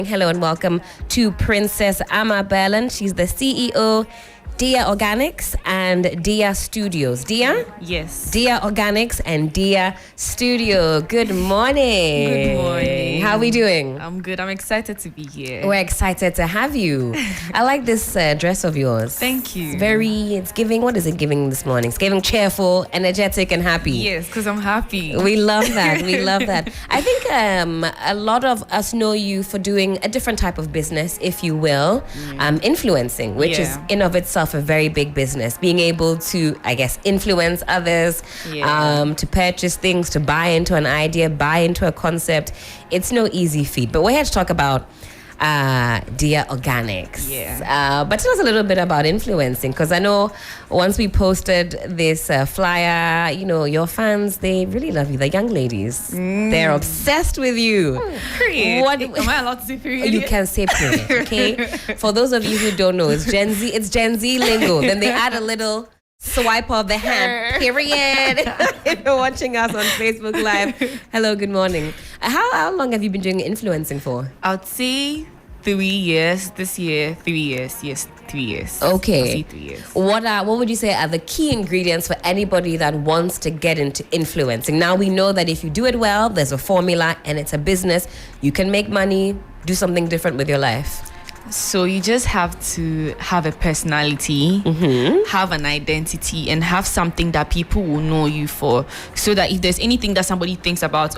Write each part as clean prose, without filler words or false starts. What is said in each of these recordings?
Hello and welcome to Princess Ama Burland. She's the CEO, Diya Organics and Diya Studios. Diya? Yes. Diya Organics and Diya Studio. Good morning. Good morning. How are we doing? I'm good. I'm excited to be here. We're excited to have you. I like this dress of yours. Thank you. It's giving, what is it giving this morning? It's giving cheerful, energetic and happy. Yes, because I'm happy. We love that. We love that. I think a lot of us know you for doing a different type of business, if you will, influencing, which is in of itself a very big business. Being able to, I guess, influence others, to purchase things, to buy into an idea, buy into a concept. It's no easy feat. But we're here to talk about Diya Organics. But tell us a little bit about influencing, because I know once we posted this flyer, you know, your fans, they really love you. The young ladies, they're obsessed with you. Period. Am I allowed to say period? You can say period, okay? For those of you who don't know, it's Gen Z lingo. Then they add a little swipe of the hand, period. If you're watching us on Facebook Live, hello, good morning. How long have you been doing influencing for? I'd say 3 years. This year, 3 years. Yes, 3 years. Okay. I'll say 3 years. What would you say are the key ingredients for anybody that wants to get into influencing? Now we know that if you do it well, there's a formula and it's a business. You can make money, do something different with your life. So you just have to have a personality, have an identity, and have something that people will know you for. So that if there's anything that somebody thinks about,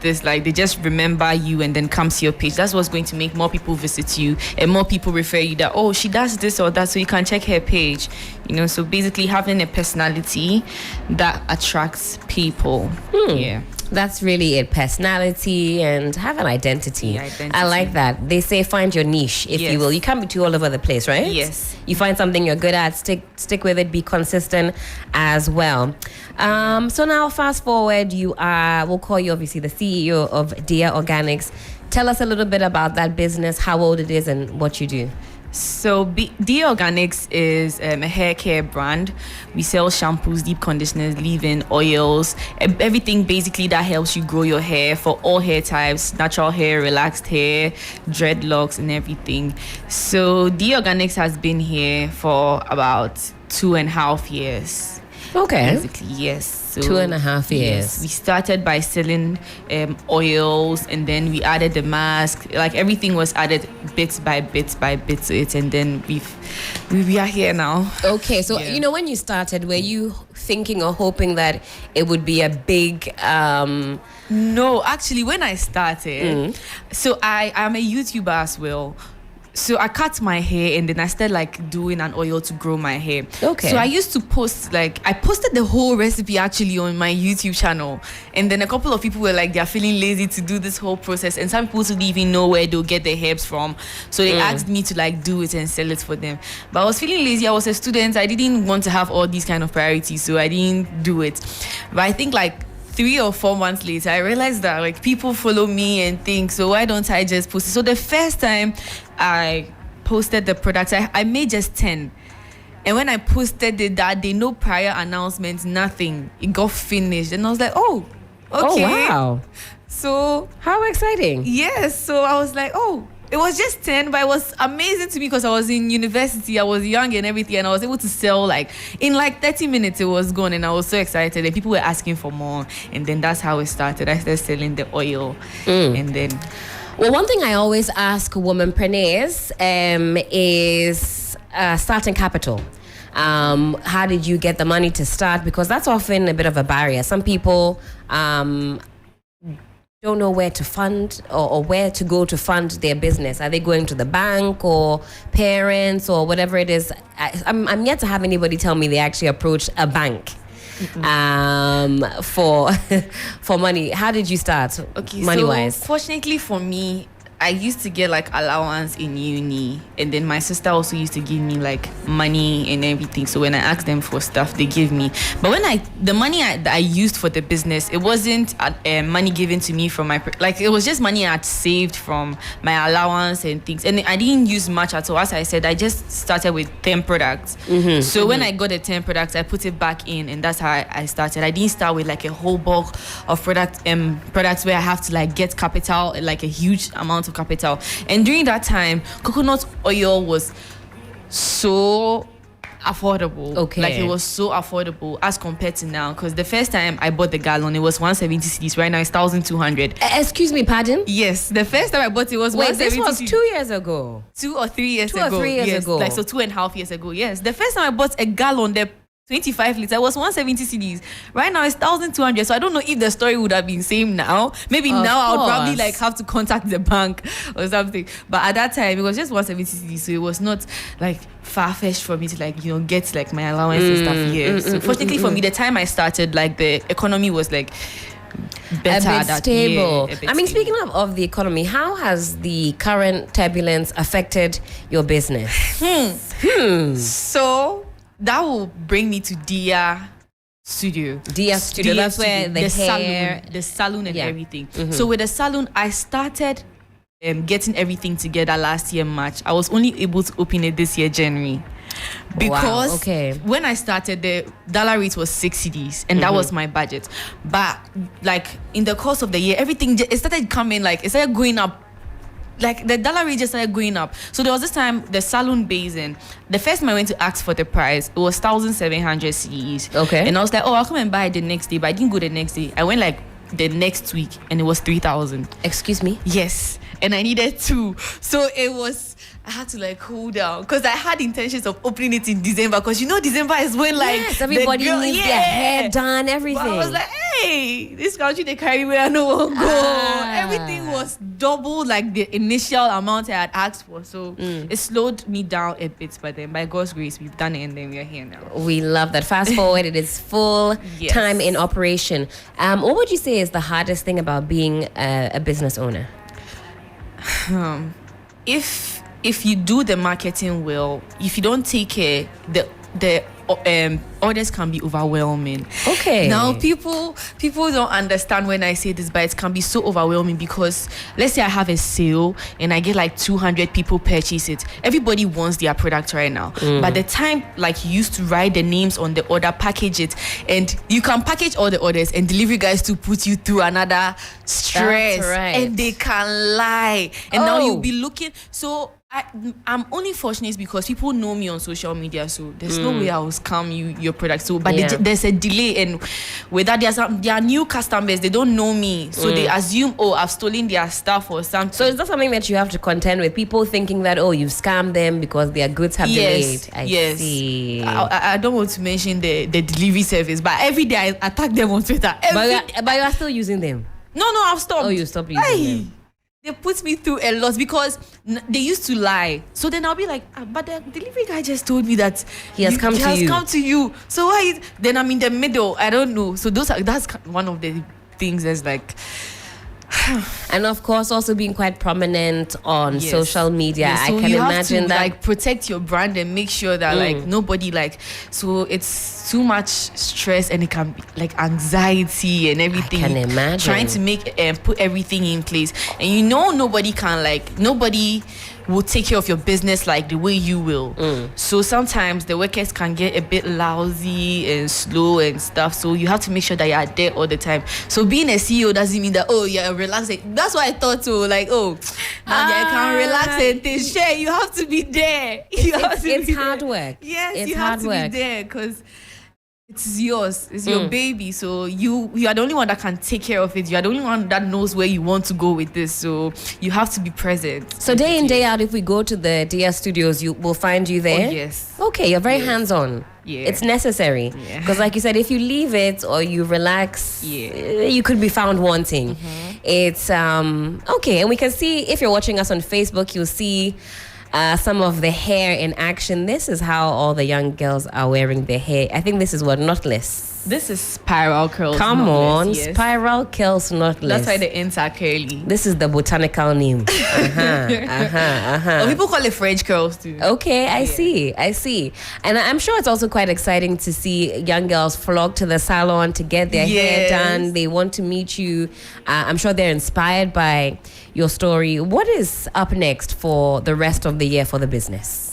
this, like, they just remember you and then come see your page. That's what's going to make more people visit you and more people refer you that, she does this or that, so you can check her page. You know, so basically having a personality that attracts people. Yeah. That's really it. Personality and have an identity. I like that. They say find your niche, if you will. You can't be too all over the place, right? Yes. You find something you're good at, stick with it, be consistent as well. So now fast forward, we'll call you obviously the CEO of Diya Organics. Tell us a little bit about that business, how old it is and what you do. So Diya Organics is a hair care brand. We sell shampoos, deep conditioners, leave-in oils, everything basically that helps you grow your hair for all hair types, natural hair, relaxed hair, dreadlocks and everything. So Diya Organics has been here for about 2.5 years. Okay. Basically, yes. So 2.5 years. Yes, we started by selling oils, and then we added the mask. Like, everything was added bit by bit to it, and then we are here now. Okay, so you know, when you started, were you thinking or hoping that it would be a big? No, actually, when I started, so I'm a YouTuber as well. So I cut my hair and then I started doing an oil to grow my hair. Okay. So I used to post I posted the whole recipe actually on my YouTube channel, and then a couple of people were they're feeling lazy to do this whole process, and some people didn't even know where they'll get their herbs from. So they asked me to do it and sell it for them. But I was feeling lazy. I was a student. I didn't want to have all these kind of priorities, so I didn't do it. But I think 3 or 4 months later, I realized that people follow me and think, so why don't I just post it? So the first time I posted the products, I made just 10. And when I posted it that day, no prior announcements, nothing. It got finished. And I was like, oh, okay. Oh, wow. So, how exciting. Yes. So I was like, it was just 10, but it was amazing to me because I was in university, I was young and everything, and I was able to sell in 30 minutes it was gone, and I was so excited, and people were asking for more, and then that's how it started. I started selling the oil, and then... Well, one thing I always ask womenpreneurs is starting capital. How did you get the money to start? Because that's often a bit of a barrier. Some people... don't know where to fund or where to go to fund their business. Are they going to the bank or parents or whatever it is? I'm yet to have anybody tell me they actually approached a bank for money. How did you start, money-wise? So fortunately for me, I used to get allowance in uni, and then my sister also used to give me money and everything. So when I asked them for stuff, they give me. But when the money that I used for the business, it wasn't money given to me from my it was just money I'd saved from my allowance and things, and I didn't use much at all. As I said, I just started with 10 products. So when I got the 10 products, I put it back in, and that's how I started. I didn't start with a whole bulk of products where I have to get capital, a huge amount of capital. And during that time, coconut oil was so affordable. Okay. Like, it was so affordable as compared to now. Because the first time I bought the gallon, it was 170 cedis. Right now it's 1,200. Excuse me, pardon? Yes, the first time I bought it was 170 this was 2 years ago. 2 or 3 years Two ago. or 3 years Yes, ago. like, so 2.5 years ago. Yes, the first time I bought a gallon, the 25 liters, was 170 cedis. Right now it's 1,200. So I don't know if the story would have been same now. Maybe Of now I'll course. probably like have to contact the bank or something. But at that time it was just 170 cedis, so it was not like far-fetched for me to like, you know, get like my allowance and stuff here. So fortunately for me, the time I started, like, the economy was like better, A bit stable. Yeah, a bit I mean, stable. speaking of the economy, how has the current turbulence affected your business? So that will bring me to Diya Studio. Diya Studio, that's where the hair... salon and Yeah. everything. So with the salon, I started getting everything together last year March. I was only able to open it this year January. Because okay. when I started, the dollar rate was 6 cedis, and that was my budget. But like, in the course of the year, everything it started coming, like, it started going up. Like, the dollar rate just started going up. So there was this time, the salon basin, the first time I went to ask for the price, it was 1,700 cedis. Okay. And I was like, oh, I'll come and buy it the next day. But I didn't go the next day. I went like the next week, and it was 3,000. Excuse me? Yes. And I needed 2. So it was, I had to like cool down, because I had intentions of opening it in December, because you know December is when like Yes, everybody needs their hair done, everything. But I was like, hey, this country they carry where I no one go. Everything was double like the initial amount I had asked for. So it slowed me down a bit, but then by God's grace we've done it, and then we're here now. We love that. Fast forward, it is full Yes. time in operation. What would you say is the hardest thing about being a business owner? If you do the marketing well, if you don't take care, the orders can be overwhelming. Okay. Now people don't understand when I say this, but it can be so overwhelming, because let's say I have a sale and I get like 200 people purchase it. Everybody wants their product right now. But the time, like, you used to write the names on the order, package it, and you can package all the orders, and delivery guys to put you through another stress. That's right. And they can lie. And now you'll be looking. So I'm only fortunate because people know me on social media, so there's no way I will scam your product. So, but there's a delay, and with that, there are new customers, they don't know me, so they assume, oh, I've stolen their stuff or something. So is that something that you have to contend with? People thinking that, oh, you've scammed them because their goods have delayed. I see. I don't want to mention the delivery service, but every day I attack them on Twitter. But you are still using them? No, I've stopped. Oh, you stopped using them. They put me through a lot, because they used to lie. So then I'll be like, but the delivery guy just told me that He has come to you. So why? Then I'm in the middle. I don't know. So that's one of the things that's like. And of course, also being quite prominent on Yes. social media. Yeah, so I can you imagine have to, that. like, protect your brand and make sure that like nobody like. So it's too much stress, and it can be like anxiety and everything. I can imagine. Trying to make and put everything in place, and you know nobody will take care of your business like the way you will. So sometimes the workers can get a bit lousy and slow and stuff. So you have to make sure that you are there all the time. So being a CEO doesn't mean that, oh, you're relaxing. That's what I thought too. Like, oh, now I can relax and things. Share. You have to be there. It's hard work. Yes, it's you hard have to work. be there, because it's yours. It's your baby. So you are the only one that can take care of it. You are the only one that knows where you want to go with this. So you have to be present. So day in, day out, if we go to the Diya Studios, you will find you there? Oh, yes. Okay, you're very hands-on. Yeah. It's necessary. Yeah. Because like you said, if you leave it or you relax, you could be found wanting. It's, okay. And we can see, if you're watching us on Facebook, you'll see some of the hair in action. This is how all the young girls are wearing their hair. I think this is what, knotless. This is spiral curls. Come knotless, on, yes. spiral curls knotless. That's why the ends are curly. This is the botanical name. Oh, people call it French curls too. Okay, I see. And I'm sure it's also quite exciting to see young girls flock to the salon to get their hair done. They want to meet you. I'm sure they're inspired by your story. What is up next for the rest of the year for the business?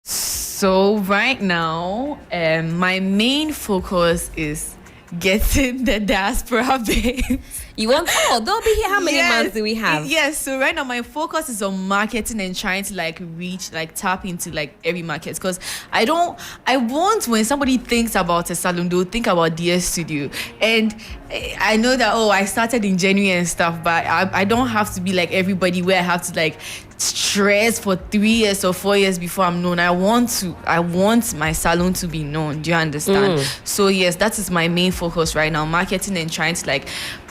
So right now, my main focus is getting the diaspora base. You want? Oh, they'll be here. How many months do we have? Yes. So right now my focus is on marketing and trying to like reach, like tap into like every market, because I want, when somebody thinks about a salon, they'll think about Diya Studio. And I know that, I started in January and stuff, but I don't have to be like everybody where I have to like stress for 3 years or 4 years before I'm known. I want my salon to be known. Do you understand? So yes, that is my main focus right now, marketing and trying to like,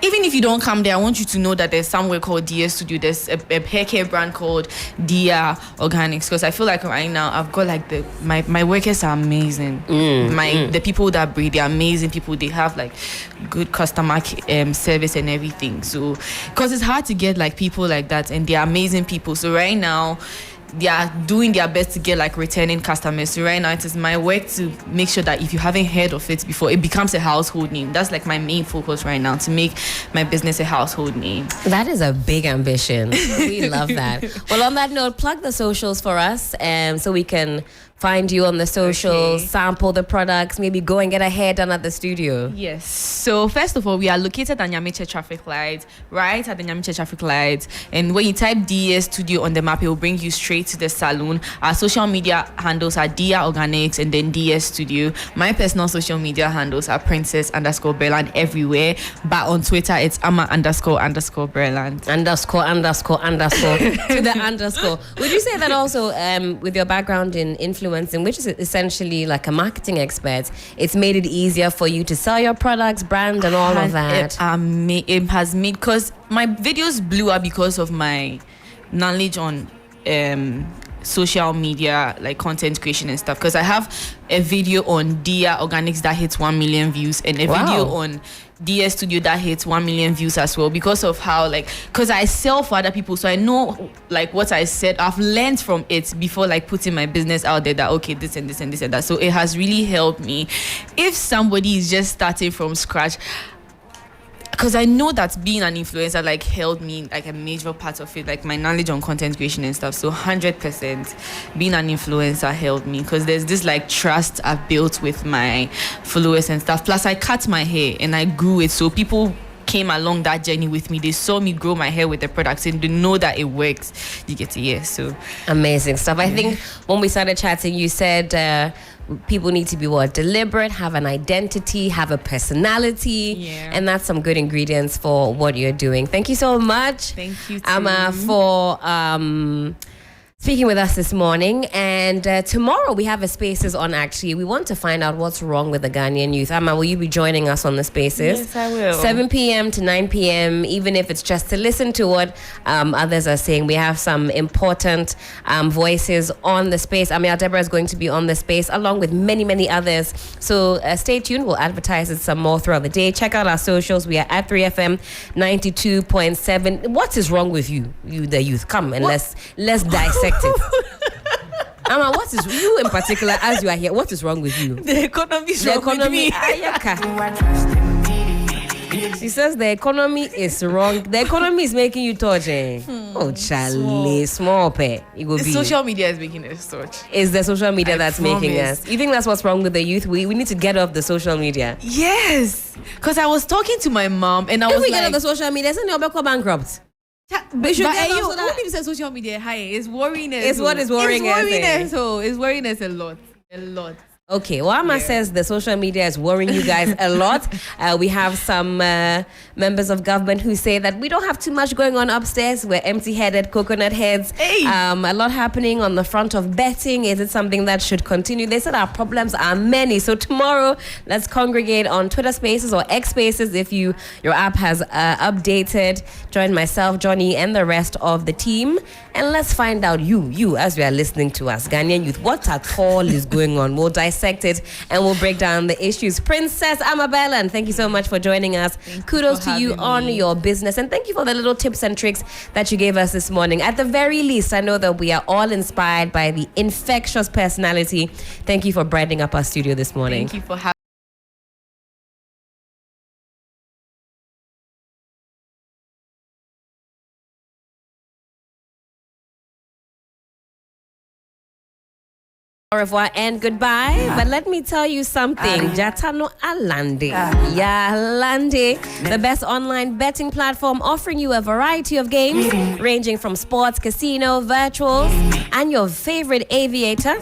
even if you don't come there, I want you to know that there's somewhere called Diya Studio. There's a hair care brand called Diya Organics, because I feel like right now I've got like my workers are amazing. The people that breed, they're amazing people. They have like good customer service and everything. So because it's hard to get like people like that, and they're amazing people. So right now they are doing their best to get like returning customers. So right now it is my work to make sure that if you haven't heard of it before, it becomes a household name. That's like my main focus right now, to make my business a household name. That is a big ambition. We love that. Well, on that note, plug the socials for us, so we can find you on the socials, sample the products, maybe go and get a hair done at the studio. Yes. So first of all, we are located at Nyamiche traffic light, right at the Nyamiche traffic light. And when you type Diya Studio on the map, it will bring you straight to the salon. Our social media handles are Diya Organics and then Diya Studio. My personal social media handles are Princess_Burland everywhere. But on Twitter, it's Ama__Burland. ___ to the underscore. Would you say that also, with your background in influencing, which is essentially like a marketing expert, it's made it easier for you to sell your products, brand, and all of that? It has made, because my videos blew up because of my knowledge on social media, like content creation and stuff. Because I have a video on Diya Organics that hits 1 million views, and a video on Diya Studio that hits 1 million views as well, because of how, like, because I sell for other people, so I know like what I said. I've learned from it before, like putting my business out there, that okay, this and this and this and that. So it has really helped me. If somebody is just starting from scratch, because I know that being an influencer like held me like a major part of it, like my knowledge on content creation and stuff. So 100% being an influencer held me, because there's this like trust I've built with my followers and stuff. Plus I cut my hair and I grew it, so people came along that journey with me. They saw me grow my hair with the products and they know that it works. You get to hear. So amazing stuff. I think when we started chatting, you said people need to be deliberate, have an identity, have a personality, and that's some good ingredients for what you're doing. Thank you so much. Thank you too. Ama, for speaking with us this morning. And tomorrow we have a Spaces on. Actually, we want to find out what's wrong with the Ghanaian youth. Ama, will you be joining us on the Spaces? Yes, I will. 7 p.m. to 9 p.m. Even if it's just to listen to what others are saying. We have some important voices on the space. Amia Deborah is going to be on the space along with many, many others. So stay tuned. We'll advertise it some more throughout the day. Check out our socials. We are at 3FM 92.7. What is wrong with you, the youth? Come and let's dissect it. Ama, what is you in particular, as you are here, what is wrong with you? The economy is wrong with me. She says the economy is wrong. The economy is making you touch. Oh, Charlie, small pay. It will be. Social media is making us touch. It's the social media that's making us. You think that's what's wrong with the youth? We need to get off the social media. Yes, because I was talking to my mom and I was like, get off the social media, isn't it bankrupt? But you say social media high. It's worrying us. It's what is worrying us. It's worrying us a lot. A lot. Okay, well, Ama says the social media is worrying you guys a lot. We have some members of government who say that we don't have too much going on upstairs. We're empty-headed, coconut heads. Hey. A lot happening on the front of betting. Is it something that should continue? They said our problems are many. So tomorrow, let's congregate on Twitter Spaces or X Spaces if your app has updated. Join myself, Johnny, and the rest of the team. And let's find out you, as you are listening to us, Ghanaian youth, what at all is going on. We'll dissect it and we'll break down the issues. Princess Ama Burland, thank you so much for joining us. Kudos to you on your business, and thank you for the little tips and tricks that you gave us this morning. At the very least, I know that we are all inspired by the infectious personality. Thank you for brightening up our studio this morning. Thank you for having Au revoir and goodbye. But let me tell you something. Jatano Alande. Yeah, Lande. The best online betting platform offering you a variety of games ranging from sports, casino, virtuals, and your favorite aviator.